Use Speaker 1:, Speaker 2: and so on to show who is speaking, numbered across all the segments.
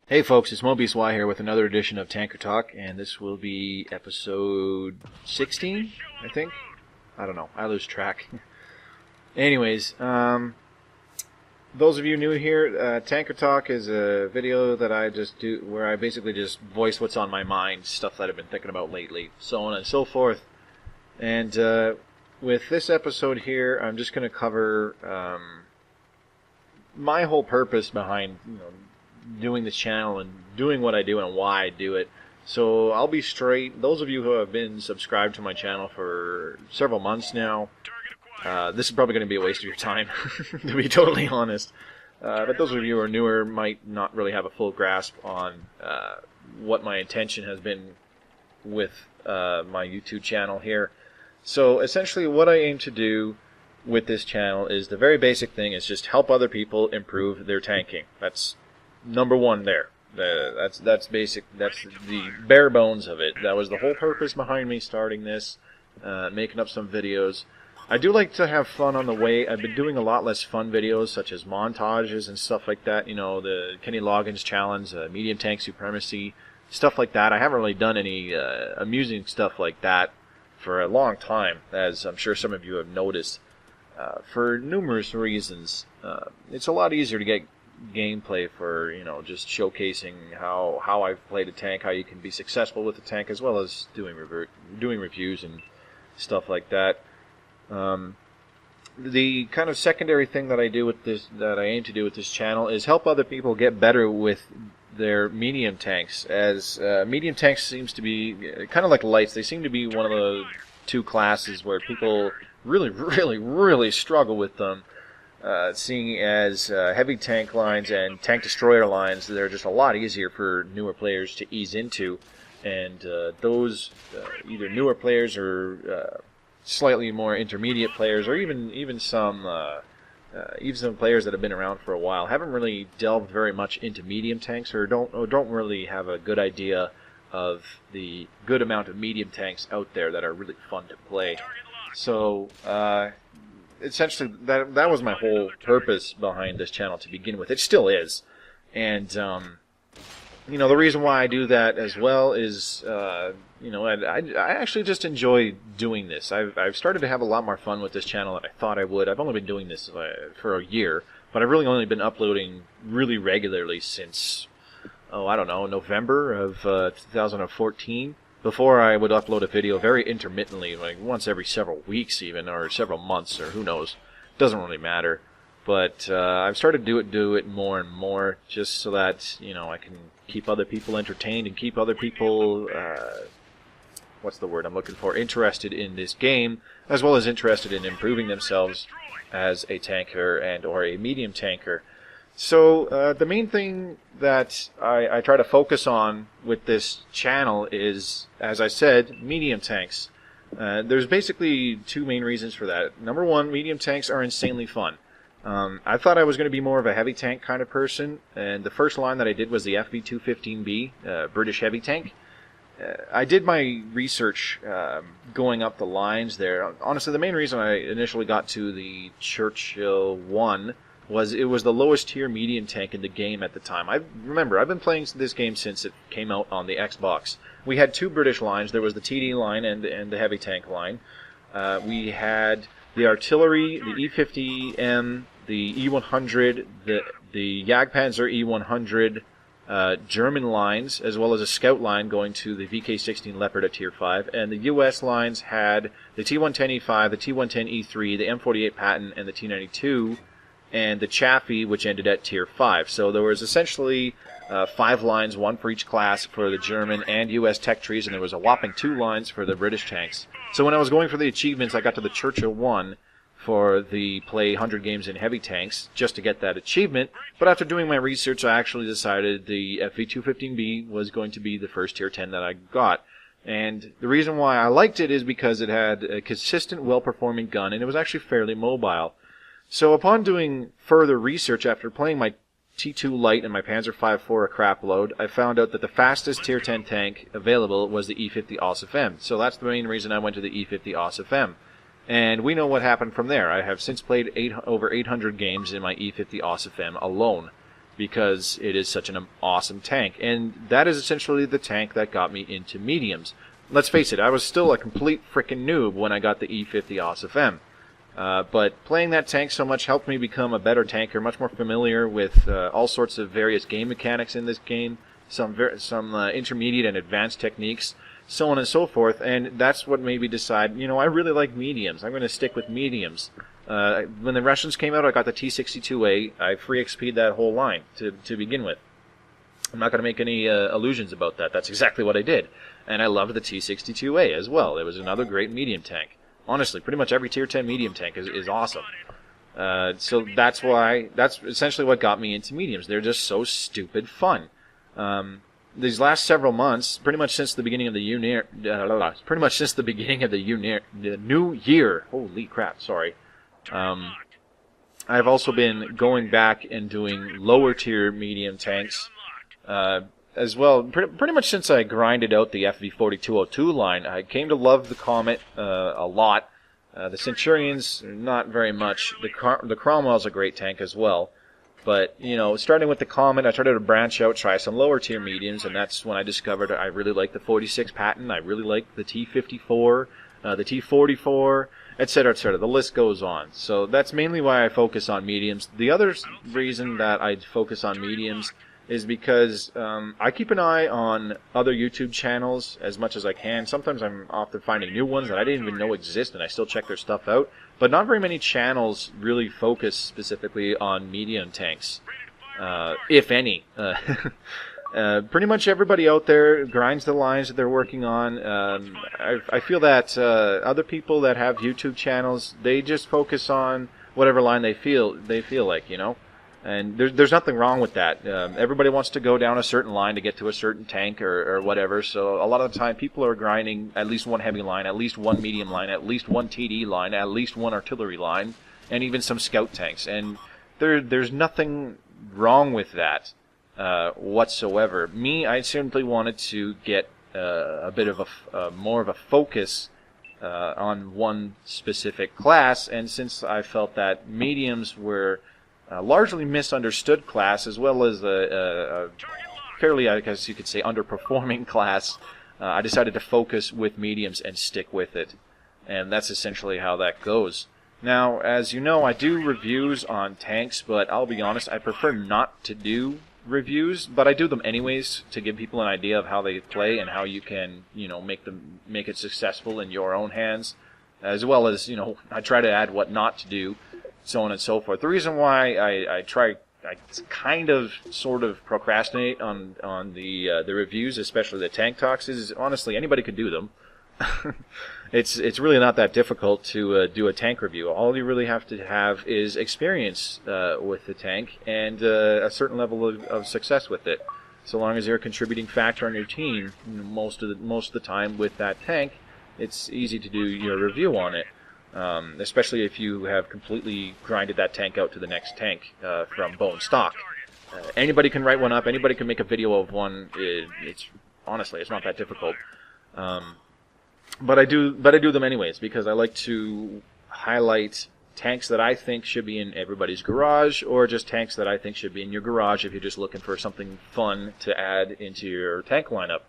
Speaker 1: Hey folks, it's Mobius Y here with another edition of Tanker Talk, and this will be episode 16, I think? I don't know, I lose track. Anyways, those of you new here, Tanker Talk is a video that I just do where I basically just voice what's on my mind, stuff that I've been thinking about lately, so on and so forth. And with this episode here, I'm just going to cover my whole purpose behind, doing this channel and doing what I do and why I do it. So I'll be straight. Those of you who have been subscribed to my channel for several months now, this is probably going to be a waste of your time, to be totally honest. But those of you who are newer might not really have a full grasp on what my intention has been with my YouTube channel here. So essentially what I aim to do with this channel is the very basic thing is just help other people improve their tanking. That's number one there. That's basic. That's the bare bones of it. That was the whole purpose behind me starting this, making up some videos. I do like to have fun on the way. I've been doing a lot less fun videos, such as montages and stuff like that. You know, the Kenny Loggins challenge, medium tank supremacy, stuff like that. I haven't really done any amusing stuff like that for a long time, as I'm sure some of you have noticed, for numerous reasons. It's a lot easier to get gameplay for, just showcasing how I've played a tank, how you can be successful with a tank, as well as doing reviews and stuff like that. The kind of secondary thing that I do with this, that I aim to do with this channel, is help other people get better with their medium tanks, as medium tanks seems to be kind of like lights. They seem to be one of the two classes where people really struggle with them. Seeing as heavy tank lines and tank destroyer lines, they're just a lot easier for newer players to ease into, and those either newer players or slightly more intermediate players, or even some players that have been around for a while, haven't really delved very much into medium tanks, or don't really have a good idea of the good amount of medium tanks out there that are really fun to play. So essentially, that was my whole purpose behind this channel to begin with. It still is, and the reason why I do that as well is, I actually just enjoy doing this. I've started to have a lot more fun with this channel than I thought I would. I've only been doing this for a year, but I've really only been uploading really regularly since, November of 2014. Before, I would upload a video very intermittently, like once every several weeks even, or several months, or who knows. Doesn't really matter. But I've started to do it more and more, just so that, I can keep other people entertained and keep other people, what's the word I'm looking for, interested in this game, as well as interested in improving themselves as a tanker and or a medium tanker. So the main thing that I try to focus on with this channel is, as I said, medium tanks. There's basically two main reasons for that. Number one, medium tanks are insanely fun. I thought I was going to be more of a heavy tank kind of person, and the first line that I did was the FV215B, British heavy tank. I did my research going up the lines there. Honestly, the main reason I initially got to the Churchill 1 was it was the lowest tier medium tank in the game at the time. Remember, I've been playing this game since it came out on the Xbox. We had two British lines. There was the TD line and the heavy tank line. We had the artillery, the E50M, the E100, the Jagdpanzer E100 German lines, as well as a scout line going to the VK16 Leopard at Tier 5. And the US lines had the T110E5, the T110E3, the M48 Patton, and the T92, and the Chaffee, which ended at Tier 5. So there was essentially 5 lines, one for each class for the German and US tech trees, and there was a whopping 2 lines for the British tanks. So when I was going for the achievements, I got to the Churchill 1 for the play 100 games in heavy tanks, just to get that achievement. But after doing my research, I actually decided the FV215B was going to be the first Tier 10 that I got. And the reason why I liked it is because it had a consistent, well-performing gun, and it was actually fairly mobile. So upon doing further research after playing my T2 Light and my Panzer V-4 a crap load, I found out that the fastest Tier 10 tank available was the E50 OSFM. So that's the main reason I went to the E50 OSFM. And we know what happened from there. I have since played over 800 games in my E50 OSFM alone. because it is such an awesome tank. And that is essentially the tank that got me into mediums. Let's face it, I was still a complete frickin' noob when I got the E50 OSFM. But playing that tank so much helped me become a better tanker, much more familiar with all sorts of various game mechanics in this game, some intermediate and advanced techniques, so on and so forth. And that's what made me decide, I really like mediums. I'm going to stick with mediums. When the Russians came out, I got the T62A. I free XP'd that whole line to begin with. I'm not going to make any illusions about that. That's exactly what I did. And I loved the T62A as well. It was another great medium tank. Honestly, pretty much every tier 10 medium tank is awesome. So that's essentially what got me into mediums. They're just so stupid fun. These last several months, pretty much since the beginning of the new year. Holy crap! Sorry. I've also been going back and doing lower tier medium tanks as well. Pretty much since I grinded out the FV4202 line, I came to love the Comet a lot. The Centurions, not very much. The Cromwell's a great tank as well. But, starting with the Comet, I started to branch out, try some lower tier mediums, and that's when I discovered I really like the 46 Patton, I really like the T54, the T44, etc., etc. The list goes on. So that's mainly why I focus on mediums. The other reason that I focus on mediums is because I keep an eye on other YouTube channels as much as I can. Sometimes I'm often finding new ones that I didn't even know exist, and I still check their stuff out. But not very many channels really focus specifically on medium tanks, if any. Pretty much everybody out there grinds the lines that they're working on. I feel that other people that have YouTube channels, they just focus on whatever line they feel like, And there's nothing wrong with that. Everybody wants to go down a certain line to get to a certain tank or whatever. So a lot of the time, people are grinding at least one heavy line, at least one medium line, at least one TD line, at least one artillery line, and even some scout tanks. And there's nothing wrong with that whatsoever. Me, I simply wanted to get a bit of more of a focus on one specific class, and since I felt that mediums were largely misunderstood class, as well as a fairly, I guess you could say, underperforming class, I decided to focus with mediums and stick with it. And that's essentially how that goes. Now, as you know, I do reviews on tanks, but I'll be honest, I prefer not to do reviews, but I do them anyways to give people an idea of how they play and how you can, make it successful in your own hands, as well as, I try to add what not to do, so on and so forth. The reason why I kind of sort of procrastinate on the reviews, especially the tank talks, is honestly anybody could do them. It's really not that difficult to do a tank review. All you really have to have is experience with the tank and a certain level of success with it. So long as you're a contributing factor on your team, most of the time with that tank, it's easy to do your review on it. Especially if you have completely grinded that tank out to the next tank from bone stock. Anybody can write one up. Anybody can make a video of one. Honestly, it's not that difficult. But I do them anyways because I like to highlight tanks that I think should be in everybody's garage, or just tanks that I think should be in your garage if you're just looking for something fun to add into your tank lineup.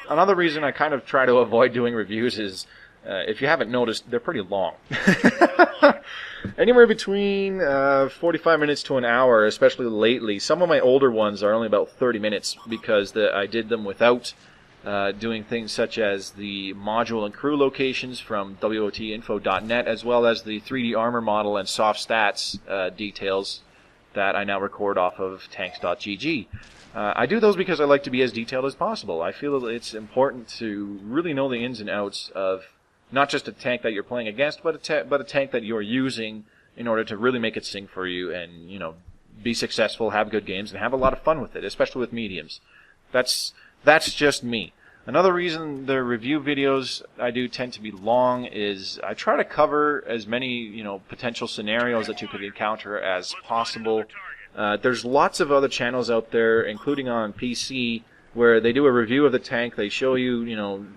Speaker 1: Another reason I kind of try to avoid doing reviews is, if you haven't noticed, they're pretty long. Anywhere between 45 minutes to an hour, especially lately. Some of my older ones are only about 30 minutes because I did them without doing things such as the module and crew locations from WOTinfo.net, as well as the 3D armor model and soft stats details that I now record off of tanks.gg. I do those because I like to be as detailed as possible. I feel it's important to really know the ins and outs of not just a tank that you're playing against, but a tank that you're using in order to really make it sing for you and, be successful, have good games, and have a lot of fun with it, especially with mediums. That's just me. Another reason the review videos I do tend to be long is I try to cover as many, potential scenarios that you could encounter as possible. There's lots of other channels out there, including on PC, where they do a review of the tank. They show you,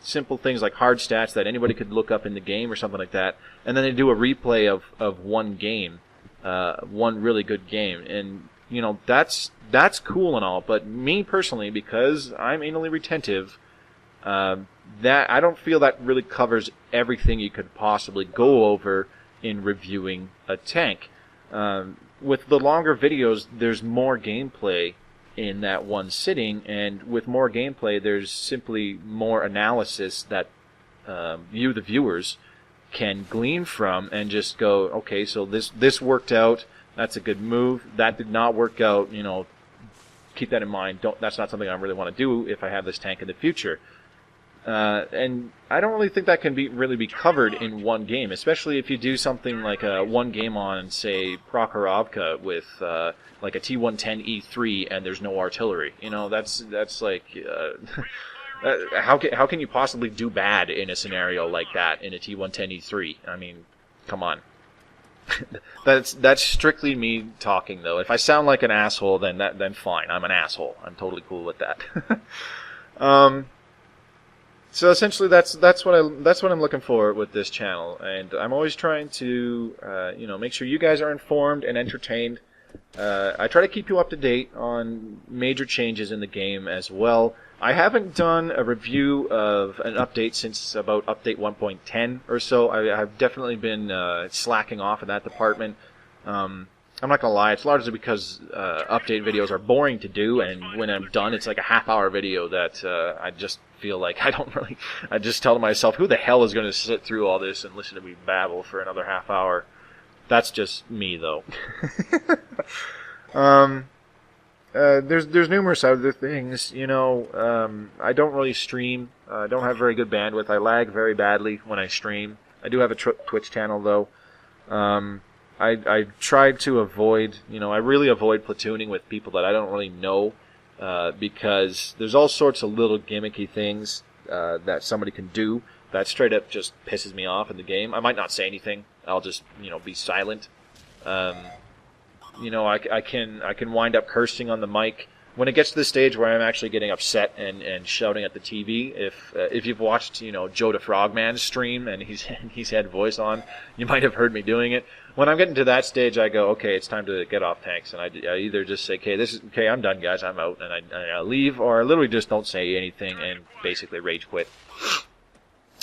Speaker 1: simple things like hard stats that anybody could look up in the game or something like that, and then they do a replay of one game. one really good game. And you know, that's cool and all, but me personally, because I'm anally retentive, that I don't feel that really covers everything you could possibly go over in reviewing a tank. With the longer videos, there's more gameplay in that one sitting, and with more gameplay, there's simply more analysis that you, the viewers, can glean from and just go, okay, so this worked out. That's a good move. That did not work out. You know, keep that in mind. That's not something I really want to do if I have this tank in the future. And I don't really think that can really be covered in one game, especially if you do something like one game on, say, Prokhorovka with like a T-110E3 and there's no artillery. You know, that's like how can you possibly do bad in a scenario like that in a T-110E3? I mean, come on. That's strictly me talking, though. If I sound like an asshole, then fine. I'm an asshole. I'm totally cool with that. So essentially, that's what I'm looking for with this channel, and I'm always trying to make sure you guys are informed and entertained. I try to keep you up to date on major changes in the game as well. I haven't done a review of an update since about update 1.10 or so. I've definitely been slacking off in that department. I'm not gonna lie, it's largely because update videos are boring to do, and when I'm done, it's like a half-hour video that I just feel like I just tell to myself, who the hell is going to sit through all this and listen to me babble for another half hour? That's just me, though. There's numerous other things, you know. I don't really stream. I don't have very good bandwidth. I lag very badly when I stream. I do have a Twitch channel, though. I tried to avoid, I really avoid platooning with people that I don't really know, because there's all sorts of little gimmicky things that somebody can do that straight up just pisses me off in the game. I might not say anything. I'll just, be silent. I can wind up cursing on the mic. When it gets to the stage where I'm actually getting upset and shouting at the TV, if you've watched, Joe the Frogman's stream and he's had voice on, you might have heard me doing it. When I'm getting to that stage, I go, okay, it's time to get off tanks, and I either just say, okay, I'm done, guys, I'm out, and I leave, or I literally just don't say anything and basically rage quit,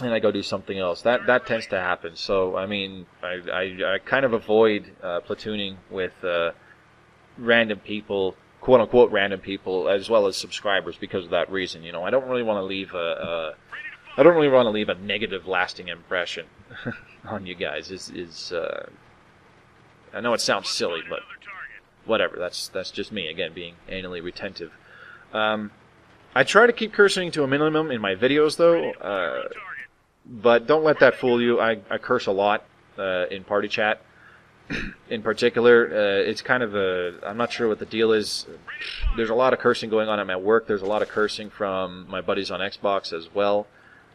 Speaker 1: and I go do something else. That tends to happen. So I mean, I kind of avoid platooning with random people, quote unquote random people, as well as subscribers because of that reason. I don't really want to leave a negative, lasting impression on you guys. I know it sounds silly, but whatever. That's just me again, being anally retentive. I try to keep cursing to a minimum in my videos, though. But don't let that fool you. I curse a lot in party chat. In particular, it's kind of I'm not sure what the deal is. There's a lot of cursing going on at my work. There's a lot of cursing from my buddies on Xbox as well.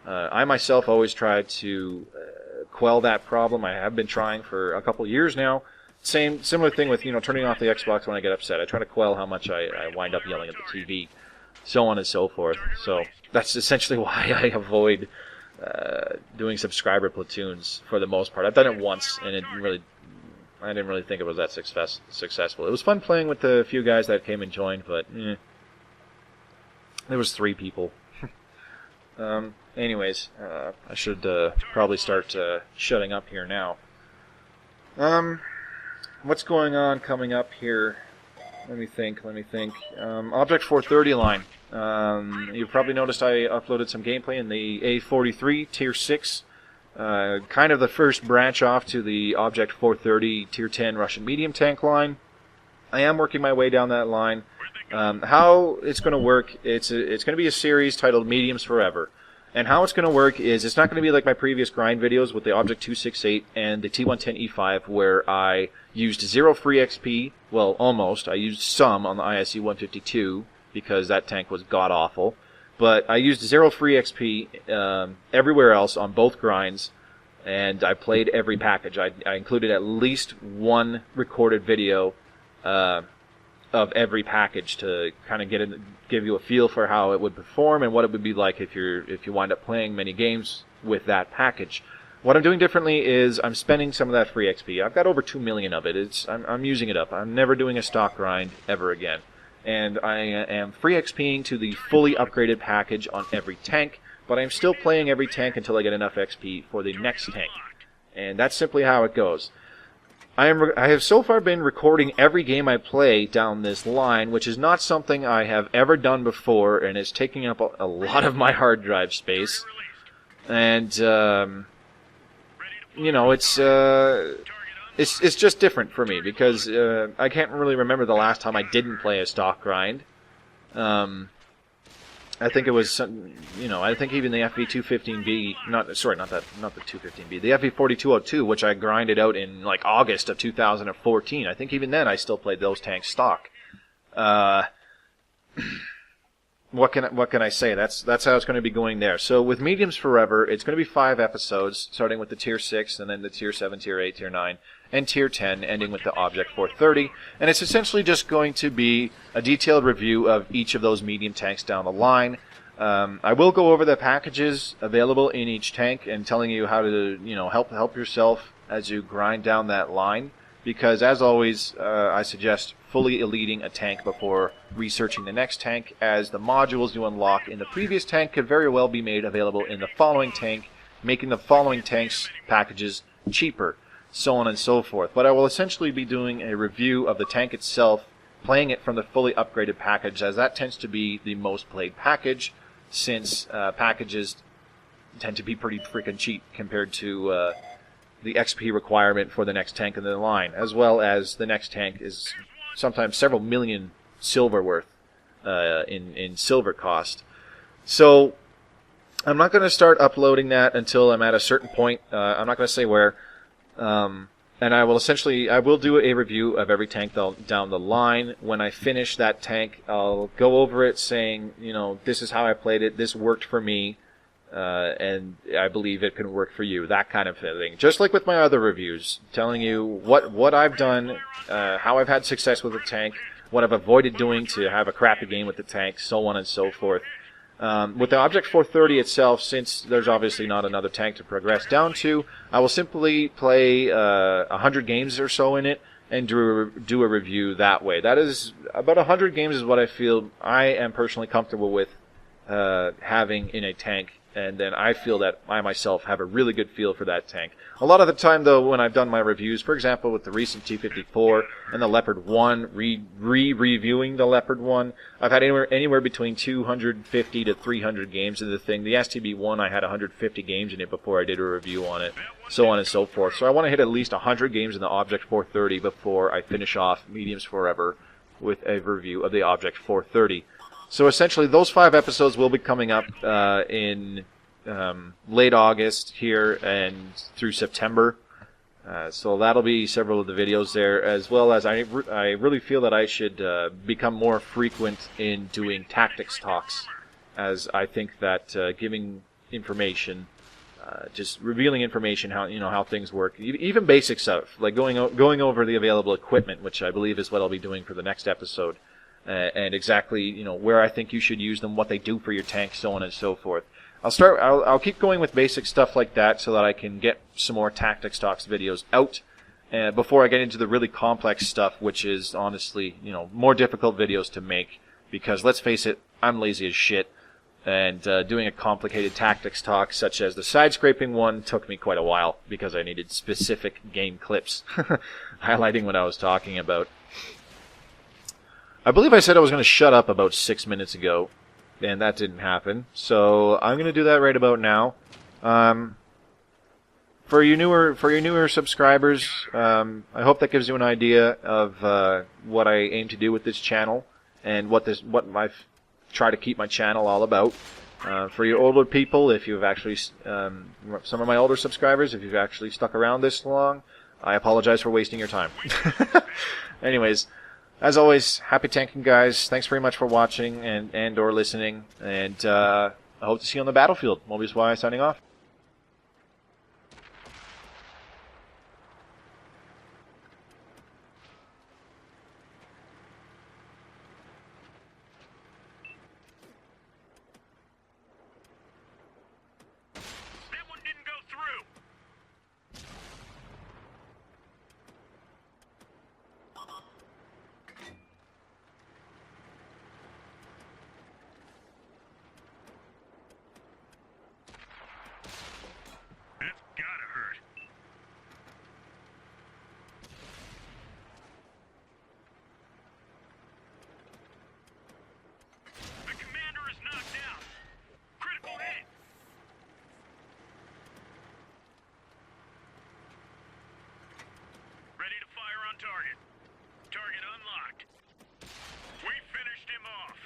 Speaker 1: I myself always try to quell that problem. I have been trying for a couple years now. Similar thing with turning off the Xbox when I get upset. I try to quell how much I wind up yelling at the TV, so on and so forth. So that's essentially why I avoid doing subscriber platoons for the most part. I've done it once, and I didn't really think it was that successful. It was fun playing with the few guys that came and joined, but there was 3 people. Anyways, I should probably start shutting up here now. What's going on coming up here? Let me think. Object 430 line. You've probably noticed I uploaded some gameplay in the A43 Tier 6. Kind of the first branch off to the Object 430 Tier 10 Russian medium tank line. I am working my way down that line. How it's going to work, it's going to be a series titled Mediums Forever. And how it's going to work is it's not going to be like my previous grind videos with the Object 268 and the T110E5 where I used 0 free XP. Well, almost. I used some on the ISU 152 because that tank was god-awful. But I used 0 free XP everywhere else on both grinds, and I played every package. I included at least one recorded video of every package to kind of give you a feel for how it would perform and what it would be like if you wind up playing many games with that package. What I'm doing differently is I'm spending some of that free XP. I've got over 2 million of it. I'm using it up. I'm never doing a stock grind ever again. And I am free XPing to the fully upgraded package on every tank, but I'm still playing every tank until I get enough XP for the next tank. And that's simply how it goes. I have so far been recording every game I play down this line, which is not something I have ever done before, and is taking up a lot of my hard drive space. And you know, it's just different for me because I can't really remember the last time I didn't play a stock grind. I think it was, you know, I think even the FV215B, not the 215B, the FV4202, which I grinded out in like August of 2014. I think even then I still played those tanks stock. What can I say? That's how it's going to be going there. So with Mediums Forever, it's going to be 5 episodes, starting with the Tier 6, and then the Tier 7, Tier 8, Tier 9, and Tier 10, ending with the Object 430. And it's essentially just going to be a detailed review of each of those medium tanks down the line. I will go over the packages available in each tank and telling you how to, you know, help yourself as you grind down that line. Because, as always, I suggest fully eliting a tank before researching the next tank, as the modules you unlock in the previous tank could very well be made available in the following tank, making the following tank's packages cheaper, so on and so forth. But I will essentially be doing a review of the tank itself, playing it from the fully upgraded package, as that tends to be the most played package, since packages tend to be pretty freaking cheap compared to the XP requirement for the next tank in the line, as well as the next tank is sometimes several million silver worth in silver cost. So I'm not going to start uploading that until I'm at a certain point. I'm not going to say where. And I will do a review of every tank down the line. When I finish that tank, I'll go over it saying, you know, this is how I played it, this worked for me, and I believe it can work for you, that kind of thing. Just like with my other reviews, telling you what I've done, how I've had success with the tank, what I've avoided doing to have a crappy game with the tank, so on and so forth. With the Object 430 itself, since there's obviously not another tank to progress down to, I will simply play 100 games or so in it and do a review that way. That is, about 100 games is what I feel I am personally comfortable with having in a tank, and then I feel that I myself have a really good feel for that tank. A lot of the time, though, when I've done my reviews, for example, with the recent T-54 and the Leopard 1, reviewing the Leopard 1, I've had anywhere between 250 to 300 games in the thing. The STB-1, I had 150 games in it before I did a review on it, so on and so forth. So I want to hit at least 100 games in the Object 430 before I finish off Mediums Forever with a review of the Object 430. So essentially, those 5 episodes will be coming up in late August here and through September. So that'll be several of the videos there, as well as I really feel that I should become more frequent in doing tactics talks, as I think that giving information, just revealing information, how things work, even basic stuff like going over the available equipment, which I believe is what I'll be doing for the next episode. And exactly, where I think you should use them, what they do for your tank, so on and so forth. I'll keep going with basic stuff like that so that I can get some more Tactics Talks videos out before I get into the really complex stuff, which is honestly, more difficult videos to make, because let's face it, I'm lazy as shit, and doing a complicated Tactics Talk such as the side-scraping one took me quite a while because I needed specific game clips highlighting what I was talking about. I believe I said I was going to shut up about 6 minutes ago, and that didn't happen. So I'm going to do that right about now. For your newer subscribers, I hope that gives you an idea of what I aim to do with this channel and what I've tried to keep my channel all about. For your older people, if you've actually some of my older subscribers, if you've actually stuck around this long, I apologize for wasting your time. Anyways. As always, happy tanking, guys. Thanks very much for watching and or listening, and I hope to see you on the battlefield. Mobius Y signing off.
Speaker 2: That one didn't go through. target. Target unlocked. We finished him off.